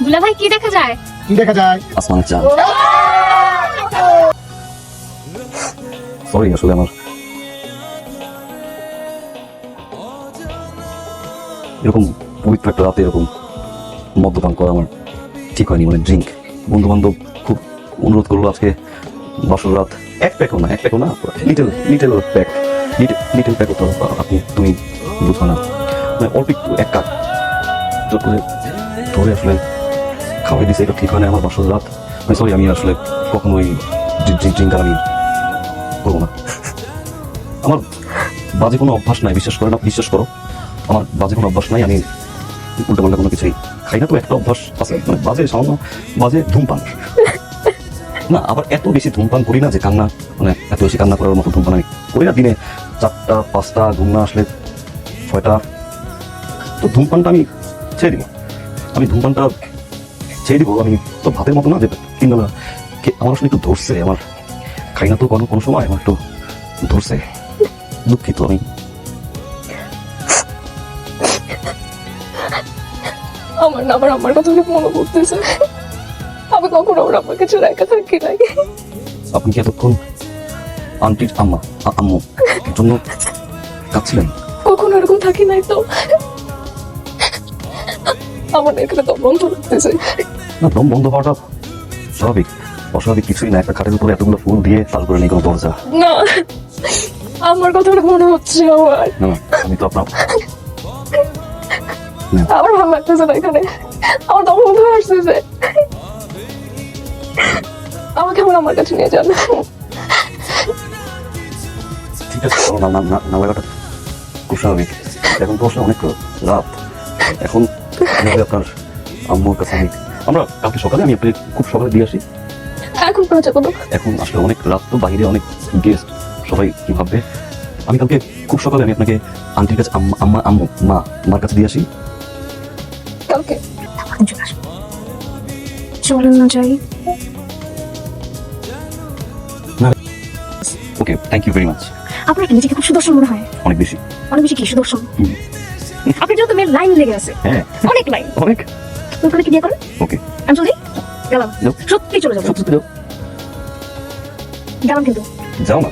দুলা ভাই কি দেখা যায়? কি দেখা যায়? আসমানের চাঁদ। সরি, আসলে আমার এরকম পবিত্র একটা রাতে এরকম মদ্যপান করা আমার ঠিক হয়নি, মানে ড্রিঙ্ক। বন্ধু বান্ধব খুব অনুরোধ করলো আজকে বাসর রাত। এক প্যাকও না little little pack, little pack তো তুমি বুঝবে না, মানে অল্প একটু এক কাপ জোর করে ধরে আসলে খাওয়াই দিছে। এটা ঠিক হয় না আমার বাসর রাত। সরি, আমি আসলে কখনোই ড্রিঙ্ক আর আমি করবো না। আমার বাজে কোনো অভ্যাস নাই, বিশ্বাস করো আমার বাজে কোনো অভ্যাস নাই। আমি উল্টো পাল্টা কোনো কিছুই খাই না। তো একটা অভ্যাস আছে, মানে সামান্য বাজে ধূমপান না। আবার এত বেশি ধূমপান করি না যে কান্না, মানে এত বেশি কান্না করার মতো ধূমপান আমি করি না। দিনে 4টা 5টা, ঘুম না আসলে 6টা। তো ধূমপানটা আমি ছেড়ে দিব। আমি তো ভাতের মতো না যে 3 বেলা আমার আসলে একটু ধরছে। আমার খাই না তো কোনো সময়, আমার একটু ধরছে। দুঃখিত আমি। আমার না আবার আমার কথা অনেক মনে পড়তেছে। আমি কখনো ওর আমার কাছে একা থাকি নাই। আপনি কি এতক্ষণ আন্টির আম্মু জন্য কাঁদছিলেন? কখনো এরকম থাকি নাই তো। আমার এখানে দম বন্ধ লাগতেছে। না, দম বন্ধ হওয়াটা স্বাভাবিক, অস্বাভাবিক কিছুই না। একটা খাটের উপরে এতগুলো ফুল দিয়ে তাল করে নেই কোনো দরজা। না, আমার কথা অনেক মনে হচ্ছে আমার। না, আমি তো আপনার আমার ভালো লাগতেছে না এখানে। আমার দম বন্ধ হয়ে আসতেছে। আমাকে আমার কাছে নিয়ে যান। ঠিক আছে, না লাগাটা খুব স্বাভাবিক। এখন তো আসলে অনেক রাত। এখন আপনার আম্মুর কাছে আমরা কালকে সকালে আমি আপনাকে খুব সকালে দিয়ে আসি। এখন কোনো যাবো না। এখন আসলে অনেক রাত, তো বাইরে অনেক গেস্ট, সবাই কি ভাববে। আমি কালকে খুব সকালে আমি আপনাকে আন্টির কাছে মার কাছে দিয়ে আসি। কালকে চলে আসবো। চলেন না যাই। ওকে, থ্যাংক ইউ ভেরি মাচ। আপনার কি নিজেকে খুব সুদর্শন মনে হয়? অনেক বেশি। অনেক বেশি কি সুদর্শন? আপনার জন্য তো মেয়ের লাইন লেগে আছে। হ্যাঁ, অনেক লাইন। অনেক। ওখানে কি বিয়ে করেন? ওকে, আমি চলে যাই। গেলাম। যাও। সত্যি চলে যাবো। সত্যি যাও। গেলাম কিন্তু। যাও না।